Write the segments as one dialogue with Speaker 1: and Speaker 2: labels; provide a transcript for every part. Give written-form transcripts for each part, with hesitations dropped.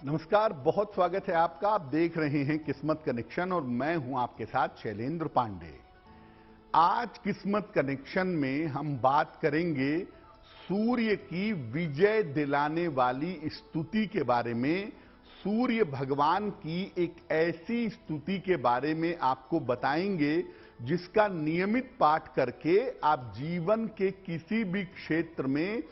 Speaker 1: नमस्कार, बहुत स्वागत है आपका। आप देख रहे हैं किस्मत कनेक्शन और मैं हूं आपके साथ शैलेंद्र पांडे। आज किस्मत कनेक्शन में हम बात करेंगे सूर्य की विजय दिलाने वाली स्तुति के बारे में। सूर्य भगवान की एक ऐसी स्तुति के बारे में आपको बताएंगे जिसका नियमित पाठ करके आप जीवन के किसी भी क्षेत्र में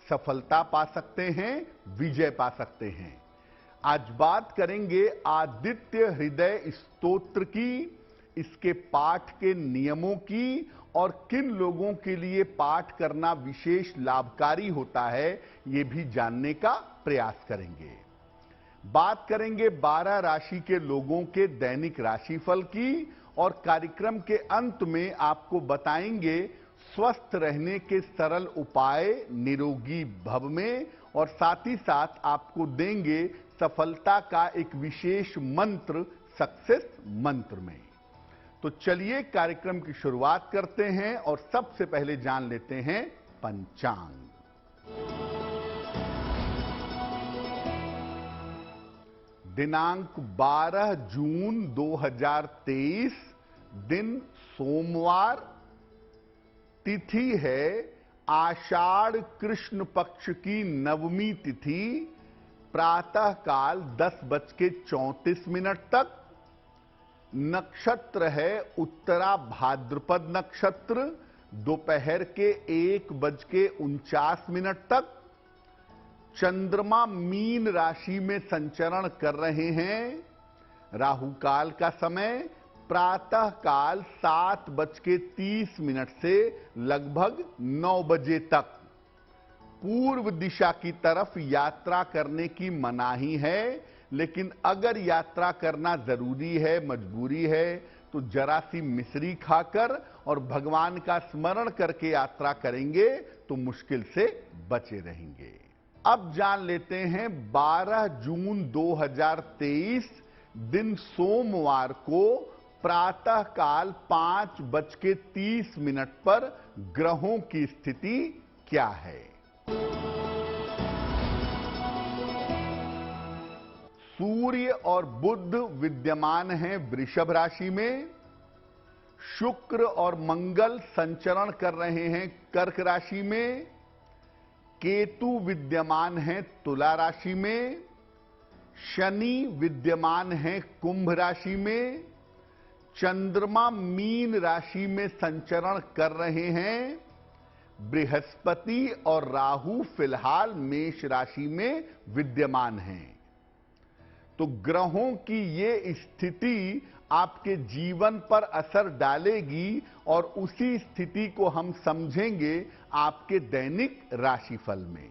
Speaker 1: सफलता पा सकते हैं, विजय पा सकते हैं। आज बात करेंगे आदित्य हृदय स्तोत्र की, इसके पाठ के नियमों की और किन लोगों के लिए पाठ करना विशेष लाभकारी होता है, ये भी जानने का प्रयास करेंगे। बात करेंगे 12 राशि के लोगों के दैनिक राशिफल की और कार्यक्रम के अंत में आपको बताएंगे स्वस्थ रहने के सरल उपाय निरोगी भव में, और साथ ही साथ आपको देंगे सफलता का एक विशेष मंत्र सक्सेस मंत्र में। तो चलिए कार्यक्रम की शुरुआत करते हैं और सबसे पहले जान लेते हैं पंचांग। दिनांक 12 जून 2023, दिन सोमवार, तिथि है आषाढ़ कृष्ण पक्ष की नवमी तिथि, प्रातः काल 10:34 तक। नक्षत्र है उत्तरा भाद्रपद नक्षत्र, दोपहर के 1:49 तक। चंद्रमा मीन राशि में संचरण कर रहे हैं। राहु काल का समय प्रातः काल 7:30 से लगभग 9 बजे तक। पूर्व दिशा की तरफ यात्रा करने की मनाही है, लेकिन अगर यात्रा करना जरूरी है, मजबूरी है, तो जरा सी मिश्री खाकर और भगवान का स्मरण करके यात्रा करेंगे तो मुश्किल से बचे रहेंगे। अब जान लेते हैं 12 जून 2023, दिन सोमवार को प्रातः काल 5:30 पर ग्रहों की स्थिति क्या है। सूर्य और बुध विद्यमान हैं वृषभ राशि में। शुक्र और मंगल संचरण कर रहे हैं कर्क राशि में। केतु विद्यमान हैं तुला राशि में। शनि विद्यमान हैं कुंभ राशि में। चंद्रमा मीन राशि में संचरण कर रहे हैं। बृहस्पति और राहु फिलहाल मेष राशि में विद्यमान हैं। तो ग्रहों की ये स्थिति आपके जीवन पर असर डालेगी और उसी स्थिति को हम समझेंगे आपके दैनिक राशिफल में।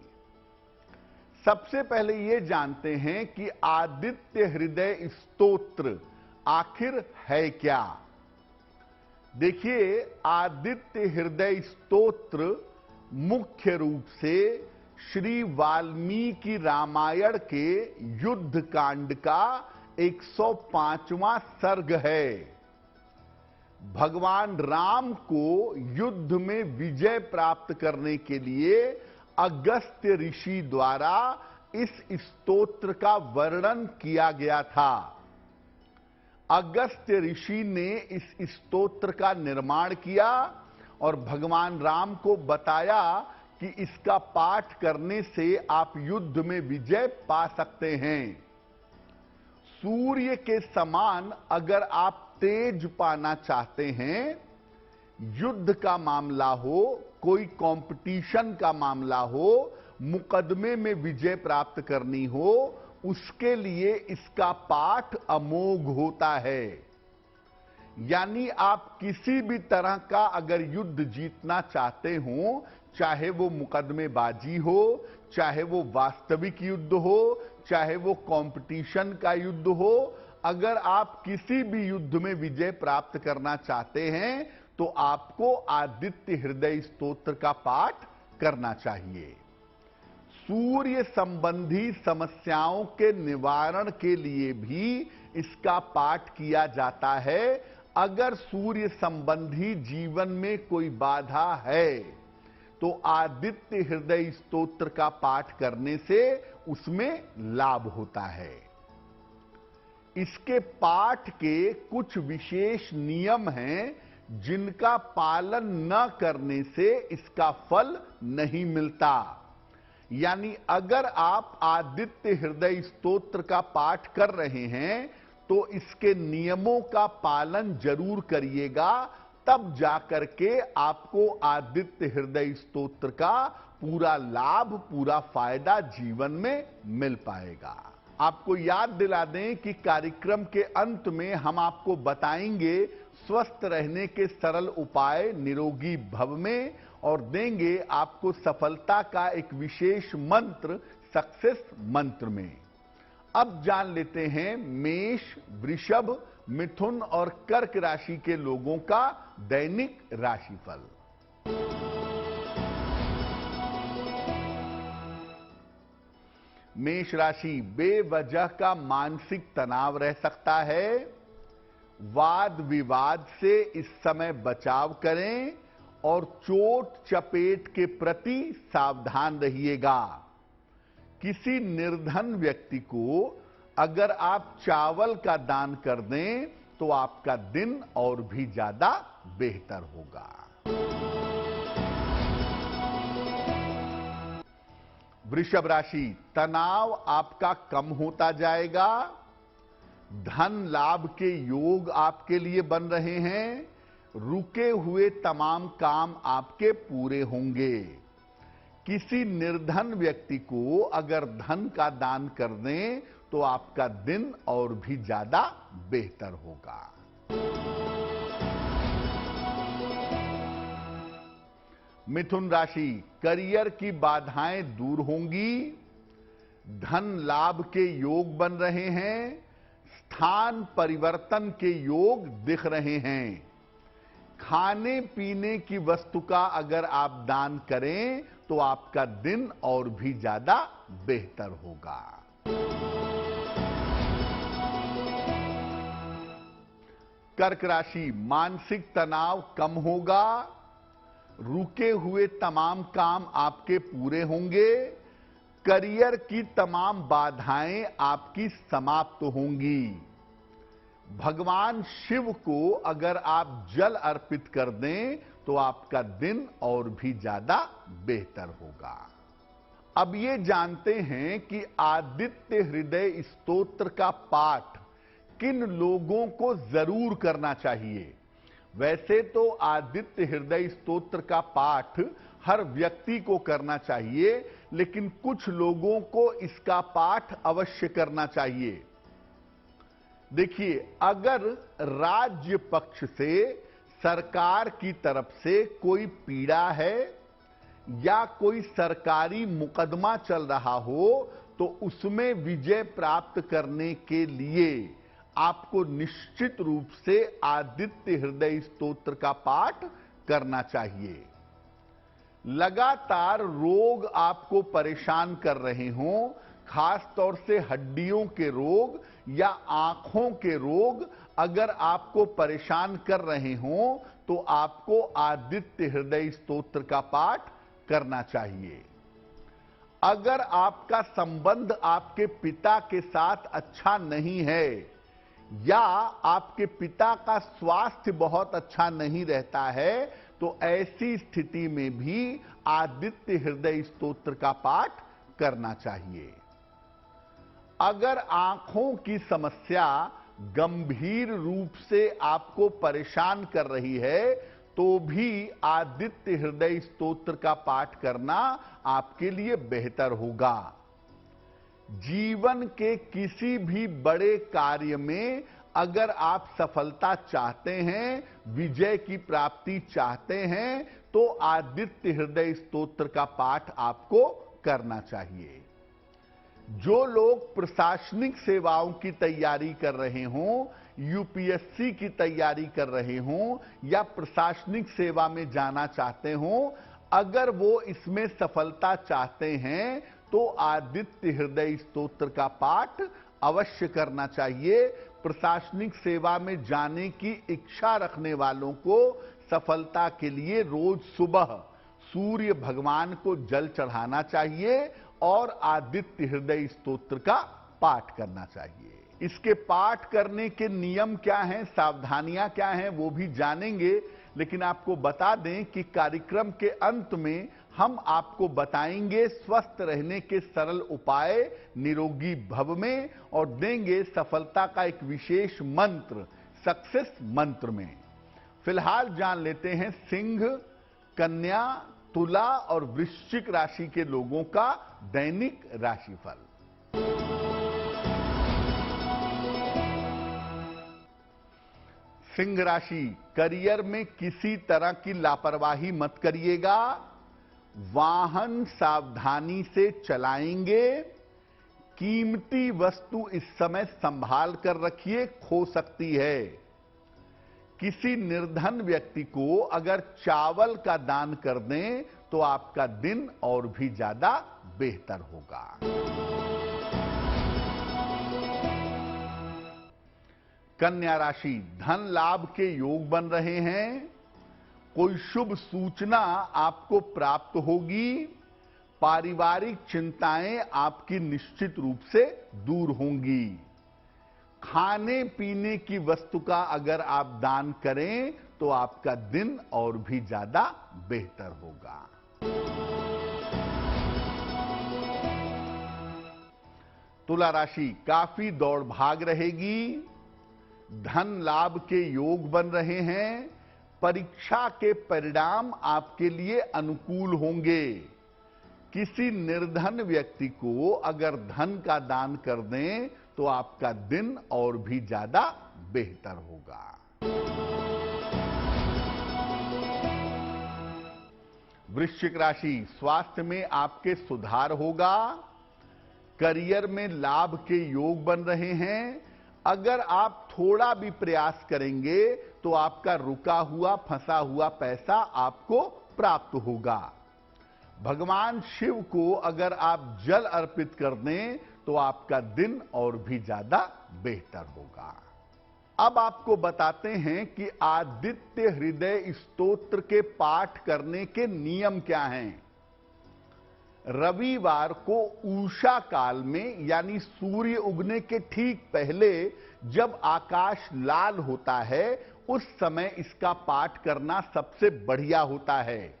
Speaker 1: सबसे पहले ये जानते हैं कि आदित्य हृदय स्तोत्र आखिर है क्या। देखिए, आदित्य हृदय स्तोत्र मुख्य रूप से श्री वाल्मीकि रामायण के युद्ध कांड का 105वां सर्ग है। भगवान राम को युद्ध में विजय प्राप्त करने के लिए अगस्त्य ऋषि द्वारा इस स्तोत्र का वर्णन किया गया था। अगस्त्य ऋषि ने इस स्तोत्र का निर्माण किया और भगवान राम को बताया कि इसका पाठ करने से आप युद्ध में विजय पा सकते हैं। सूर्य के समान अगर आप तेज पाना चाहते हैं, युद्ध का मामला हो, कोई कंपटीशन का मामला हो, मुकदमे में विजय प्राप्त करनी हो, उसके लिए इसका पाठ अमोघ होता है। यानी आप किसी भी तरह का अगर युद्ध जीतना चाहते हो, चाहे वो मुकदमेबाजी हो, चाहे वो वास्तविक युद्ध हो, चाहे वो कंपटीशन का युद्ध हो, अगर आप किसी भी युद्ध में विजय प्राप्त करना चाहते हैं तो आपको आदित्य हृदय स्तोत्र का पाठ करना चाहिए। सूर्य संबंधी समस्याओं के निवारण के लिए भी इसका पाठ किया जाता है। अगर सूर्य संबंधी जीवन में कोई बाधा है तो आदित्य हृदय स्तोत्र का पाठ करने से उसमें लाभ होता है। इसके पाठ के कुछ विशेष नियम हैं जिनका पालन न करने से इसका फल नहीं मिलता। यानी अगर आप आदित्य हृदय स्तोत्र का पाठ कर रहे हैं तो इसके नियमों का पालन जरूर करिएगा, तब जाकर के आपको आदित्य हृदय स्तोत्र का पूरा लाभ, पूरा फायदा जीवन में मिल पाएगा। आपको याद दिला दें कि कार्यक्रम के अंत में हम आपको बताएंगे स्वस्थ रहने के सरल उपाय निरोगी भव में, और देंगे आपको सफलता का एक विशेष मंत्र सक्सेस मंत्र में। अब जान लेते हैं मेष, वृषभ, मिथुन और कर्क राशि के लोगों का दैनिक राशिफल। मेष राशि, बेवजह का मानसिक तनाव रह सकता है। वाद विवाद से इस समय बचाव करें और चोट चपेट के प्रति सावधान रहिएगा। किसी निर्धन व्यक्ति को अगर आप चावल का दान कर दें तो आपका दिन और भी ज्यादा बेहतर होगा। वृषभ राशि, तनाव आपका कम होता जाएगा। धन लाभ के योग आपके लिए बन रहे हैं। रुके हुए तमाम काम आपके पूरे होंगे। किसी निर्धन व्यक्ति को अगर धन का दान कर दें तो आपका दिन और भी ज्यादा बेहतर होगा। मिथुन राशि, करियर की बाधाएं दूर होंगी। धन लाभ के योग बन रहे हैं। स्थान परिवर्तन के योग दिख रहे हैं। खाने पीने की वस्तु का अगर आप दान करें तो आपका दिन और भी ज्यादा बेहतर होगा। कर्क राशि, मानसिक तनाव कम होगा। रुके हुए तमाम काम आपके पूरे होंगे। करियर की तमाम बाधाएं आपकी समाप्त होंगी। भगवान शिव को अगर आप जल अर्पित कर दें तो आपका दिन और भी ज्यादा बेहतर होगा। अब ये जानते हैं कि आदित्य हृदय स्तोत्र का पाठ किन लोगों को जरूर करना चाहिए। वैसे तो आदित्य हृदय स्तोत्र का पाठ हर व्यक्ति को करना चाहिए, लेकिन कुछ लोगों को इसका पाठ अवश्य करना चाहिए। देखिए, अगर राज्य पक्ष से, सरकार की तरफ से कोई पीड़ा है या कोई सरकारी मुकदमा चल रहा हो तो उसमें विजय प्राप्त करने के लिए आपको निश्चित रूप से आदित्य हृदय स्तोत्र का पाठ करना चाहिए। लगातार रोग आपको परेशान कर रहे हों, खास तौर से हड्डियों के रोग या आंखों के रोग अगर आपको परेशान कर रहे हों तो आपको आदित्य हृदय स्तोत्र का पाठ करना चाहिए। अगर आपका संबंध आपके पिता के साथ अच्छा नहीं है या आपके पिता का स्वास्थ्य बहुत अच्छा नहीं रहता है तो ऐसी स्थिति में भी आदित्य हृदय स्तोत्र का पाठ करना चाहिए। अगर आंखों की समस्या गंभीर रूप से आपको परेशान कर रही है तो भी आदित्य हृदय स्तोत्र का पाठ करना आपके लिए बेहतर होगा। जीवन के किसी भी बड़े कार्य में अगर आप सफलता चाहते हैं, विजय की प्राप्ति चाहते हैं, तो आदित्य हृदय स्तोत्र का पाठ आपको करना चाहिए। जो लोग प्रशासनिक सेवाओं की तैयारी कर रहे हों, यूपीएससी की तैयारी कर रहे हों या प्रशासनिक सेवा में जाना चाहते हों, अगर वो इसमें सफलता चाहते हैं तो आदित्य हृदय स्तोत्र का पाठ अवश्य करना चाहिए। प्रशासनिक सेवा में जाने की इच्छा रखने वालों को सफलता के लिए रोज सुबह सूर्य भगवान को जल चढ़ाना चाहिए और आदित्य हृदय स्तोत्र का पाठ करना चाहिए। इसके पाठ करने के नियम क्या हैं, सावधानियां क्या हैं, वो भी जानेंगे। लेकिन आपको बता दें कि कार्यक्रम के अंत में हम आपको बताएंगे स्वस्थ रहने के सरल उपाय निरोगी भव में, और देंगे सफलता का एक विशेष मंत्र, सक्सेस मंत्र में। फिलहाल जान लेते हैं सिंह, कन्या, तुला और वृश्चिक राशि के लोगों का दैनिक राशिफल। सिंह राशि, करियर में किसी तरह की लापरवाही मत करिएगा। वाहन सावधानी से चलाएंगे। कीमती वस्तु इस समय संभाल कर रखिए, खो सकती है। किसी निर्धन व्यक्ति को अगर चावल का दान कर दें तो आपका दिन और भी ज्यादा बेहतर होगा। कन्या राशि, धन लाभ के योग बन रहे हैं। कोई शुभ सूचना आपको प्राप्त होगी। पारिवारिक चिंताएं आपकी निश्चित रूप से दूर होंगी। खाने पीने की वस्तु का अगर आप दान करें तो आपका दिन और भी ज्यादा बेहतर होगा। तुला राशि, काफी दौड़ भाग रहेगी। धन लाभ के योग बन रहे हैं। परीक्षा के परिणाम आपके लिए अनुकूल होंगे। किसी निर्धन व्यक्ति को अगर धन का दान कर दें तो आपका दिन और भी ज्यादा बेहतर होगा। वृश्चिक राशि, स्वास्थ्य में आपके सुधार होगा। करियर में लाभ के योग बन रहे हैं। अगर आप थोड़ा भी प्रयास करेंगे तो आपका रुका हुआ फंसा हुआ पैसा आपको प्राप्त होगा। भगवान शिव को अगर आप जल अर्पित कर दें तो आपका दिन और भी ज्यादा बेहतर होगा। अब आपको बताते हैं कि आदित्य हृदय स्तोत्र के पाठ करने के नियम क्या हैं। रविवार को उषा काल में, यानी सूर्य उगने के ठीक पहले जब आकाश लाल होता है, उस समय इसका पाठ करना सबसे बढ़िया होता है।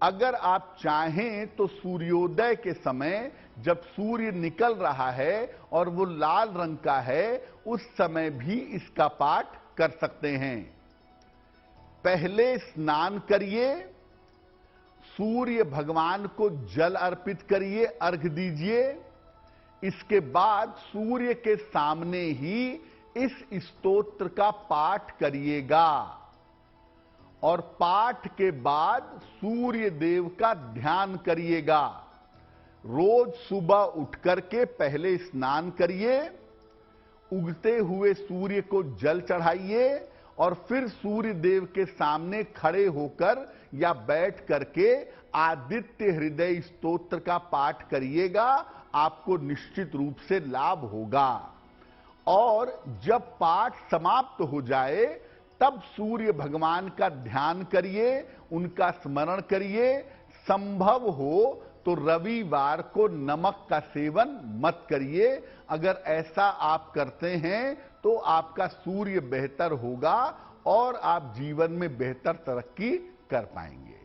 Speaker 1: अगर आप चाहें तो सूर्योदय के समय जब सूर्य निकल रहा है और वो लाल रंग का है, उस समय भी इसका पाठ कर सकते हैं। पहले स्नान करिए, सूर्य भगवान को जल अर्पित करिए, अर्घ दीजिए। इसके बाद सूर्य के सामने ही इस स्तोत्र का पाठ करिएगा और पाठ के बाद सूर्य देव का ध्यान करिएगा। रोज सुबह उठ करके पहले स्नान करिए, उगते हुए सूर्य को जल चढ़ाइए और फिर सूर्य देव के सामने खड़े होकर या बैठ करके आदित्य हृदय स्तोत्र का पाठ करिएगा। आपको निश्चित रूप से लाभ होगा। और जब पाठ समाप्त हो जाए तब सूर्य भगवान का ध्यान करिए, उनका स्मरण करिए। संभव हो तो रविवार को नमक का सेवन मत करिए। अगर ऐसा आप करते हैं तो आपका सूर्य बेहतर होगा और आप जीवन में बेहतर तरक्की कर पाएंगे।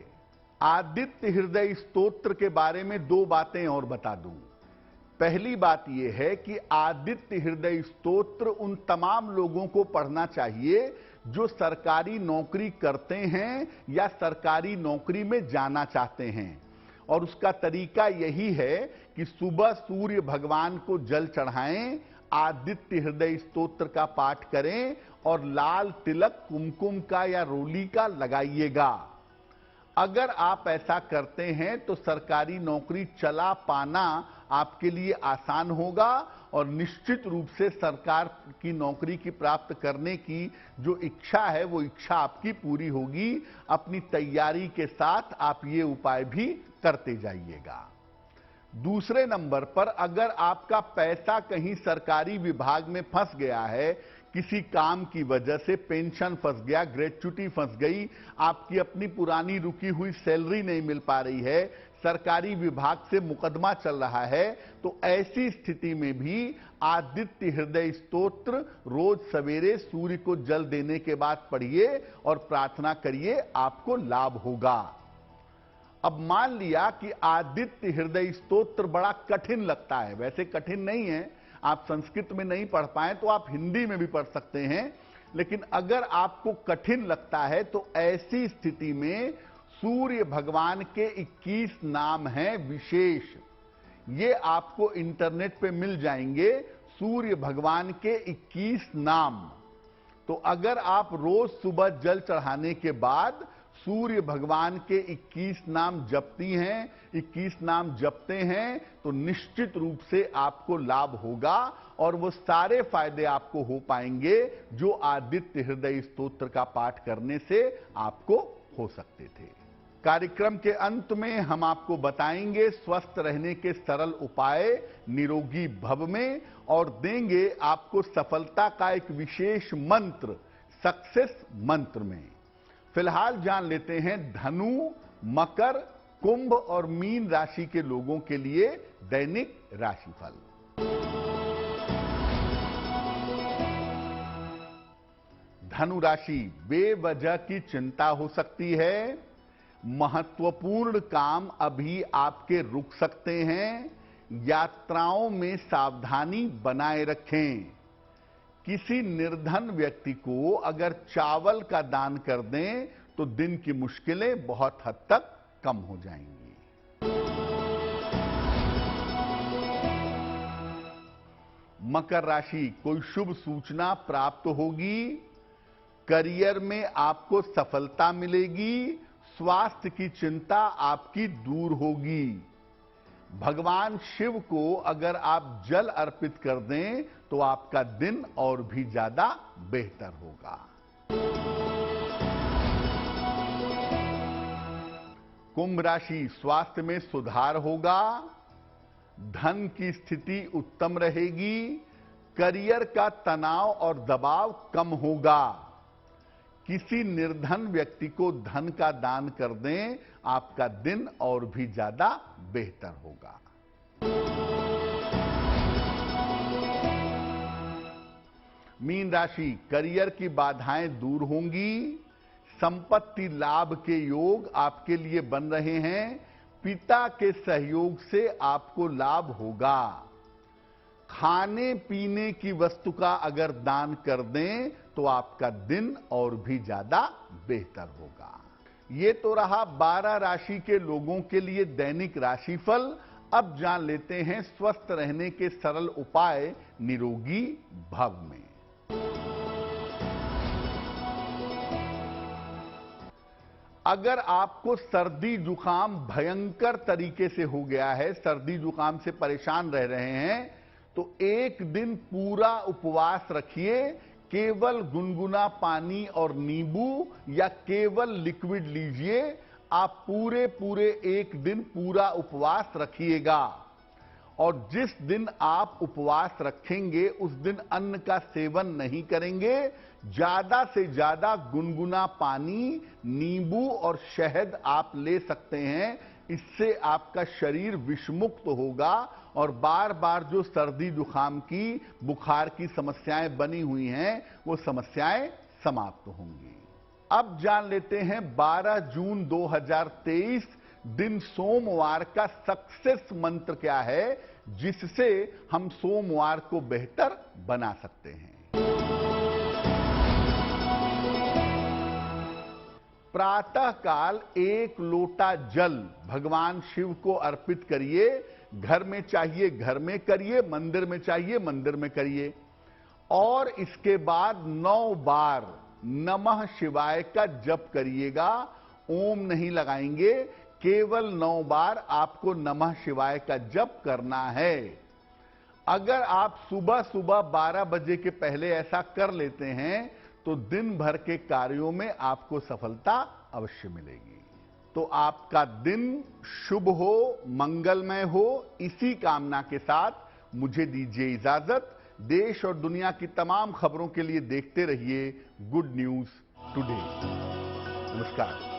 Speaker 1: आदित्य हृदय स्तोत्र के बारे में दो बातें और बता दूं। पहली बात यह है कि आदित्य हृदय स्तोत्र उन तमाम लोगों को पढ़ना चाहिए जो सरकारी नौकरी करते हैं या सरकारी नौकरी में जाना चाहते हैं। और उसका तरीका यही है कि सुबह सूर्य भगवान को जल चढ़ाएं, आदित्य हृदय स्तोत्र का पाठ करें और लाल तिलक कुमकुम का या रोली का लगाइएगा। अगर आप ऐसा करते हैं तो सरकारी नौकरी चला पाना आपके लिए आसान होगा और निश्चित रूप से सरकार की नौकरी की प्राप्त करने की जो इच्छा है वो इच्छा आपकी पूरी होगी। अपनी तैयारी के साथ आप ये उपाय भी करते जाइएगा। दूसरे नंबर पर, अगर आपका पैसा कहीं सरकारी विभाग में फंस गया है, किसी काम की वजह से पेंशन फंस गया, ग्रेच्युटी फंस गई, आपकी अपनी पुरानी रुकी हुई सैलरी नहीं मिल पा रही है, सरकारी विभाग से मुकदमा चल रहा है, तो ऐसी स्थिति में भी आदित्य हृदय स्तोत्र रोज सवेरे सूर्य को जल देने के बाद पढ़िए और प्रार्थना करिए, आपको लाभ होगा। अब मान लिया कि आदित्य हृदय स्तोत्र बड़ा कठिन लगता है, वैसे कठिन नहीं है, आप संस्कृत में नहीं पढ़ पाए तो आप हिंदी में भी पढ़ सकते हैं, लेकिन अगर आपको कठिन लगता है तो ऐसी स्थिति में सूर्य भगवान के 21 नाम हैं विशेष, ये आपको इंटरनेट पे मिल जाएंगे, सूर्य भगवान के 21 नाम। तो अगर आप रोज सुबह जल चढ़ाने के बाद सूर्य भगवान के 21 नाम जपती हैं, 21 नाम जपते हैं, तो निश्चित रूप से आपको लाभ होगा और वो सारे फायदे आपको हो पाएंगे जो आदित्य हृदय स्तोत्र का पाठ करने से आपको हो सकते थे। कार्यक्रम के अंत में हम आपको बताएंगे स्वस्थ रहने के सरल उपाय निरोगी भव में, और देंगे आपको सफलता का एक विशेष मंत्र सक्सेस मंत्र में। फिलहाल जान लेते हैं धनु, मकर, कुंभ और मीन राशि के लोगों के लिए दैनिक राशिफल। धनु राशि, बेवजह की चिंता हो सकती है, महत्वपूर्ण काम अभी आपके रुक सकते हैं, यात्राओं में सावधानी बनाए रखें। किसी निर्धन व्यक्ति को अगर चावल का दान कर दें तो दिन की मुश्किलें बहुत हद तक कम हो जाएंगी। मकर राशि, कोई शुभ सूचना प्राप्त होगी, करियर में आपको सफलता मिलेगी, स्वास्थ्य की चिंता आपकी दूर होगी। भगवान शिव को अगर आप जल अर्पित कर दें तो आपका दिन और भी ज्यादा बेहतर होगा। कुंभ राशि, स्वास्थ्य में सुधार होगा, धन की स्थिति उत्तम रहेगी, करियर का तनाव और दबाव कम होगा। किसी निर्धन व्यक्ति को धन का दान कर दें, आपका दिन और भी ज्यादा बेहतर होगा। मीन राशि, करियर की बाधाएं दूर होंगी, संपत्ति लाभ के योग आपके लिए बन रहे हैं, पिता के सहयोग से आपको लाभ होगा। खाने पीने की वस्तु का अगर दान कर दें तो आपका दिन और भी ज्यादा बेहतर होगा। ये तो रहा 12 राशि के लोगों के लिए दैनिक राशिफल। अब जान लेते हैं स्वस्थ रहने के सरल उपाय निरोगी भव में। अगर आपको सर्दी जुकाम भयंकर तरीके से हो गया है, सर्दी जुकाम से परेशान रह रहे हैं, तो एक दिन पूरा उपवास रखिए, केवल गुनगुना पानी और नींबू या केवल लिक्विड लीजिए। आप पूरे एक दिन पूरा उपवास रखिएगा, और जिस दिन आप उपवास रखेंगे उस दिन अन्न का सेवन नहीं करेंगे। ज्यादा से ज्यादा गुनगुना पानी, नींबू और शहद आप ले सकते हैं। इससे आपका शरीर विषमुक्त होगा और बार बार जो सर्दी जुकाम की, बुखार की समस्याएं बनी हुई हैं, वो समस्याएं समाप्त होंगी। अब जान लेते हैं 12 जून 2023 दिन सोमवार का सक्सेस मंत्र क्या है, जिससे हम सोमवार को बेहतर बना सकते हैं। प्रातः काल 1 लोटा जल भगवान शिव को अर्पित करिए। घर में चाहिए घर में करिए, मंदिर में चाहिए मंदिर में करिए, और इसके बाद 9 बार नमः शिवाय का जप करिएगा। ओम नहीं लगाएंगे, केवल 9 बार आपको नमः शिवाय का जप करना है। अगर आप सुबह सुबह 12 बजे के पहले ऐसा कर लेते हैं तो दिन भर के कार्यों में आपको सफलता अवश्य मिलेगी। तो आपका दिन शुभ हो, मंगलमय हो, इसी कामना के साथ मुझे दीजिए इजाजत। देश और दुनिया की तमाम खबरों के लिए देखते रहिए गुड न्यूज टुडे। नमस्कार।